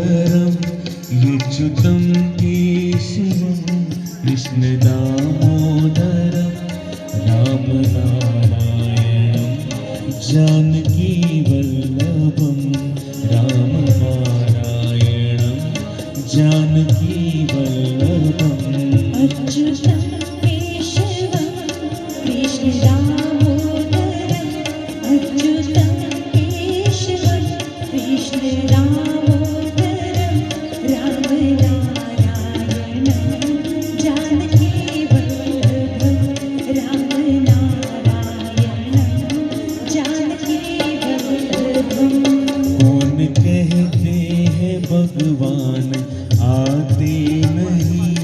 युच्युतं केशवं कृष्णदामोदरं रामनारायणं जानकीवल्लभं रामनारायणं जानकीवल्लभम् अच्युतं केशवं कृष्णदामोदरं अच्युतं केशवं कृष्णदामोदरं रामनारायणं जानकीवल्लभं रामनारायणं जानकीवल्लभम्। कौन कहते हैं भगवान आते नहीं,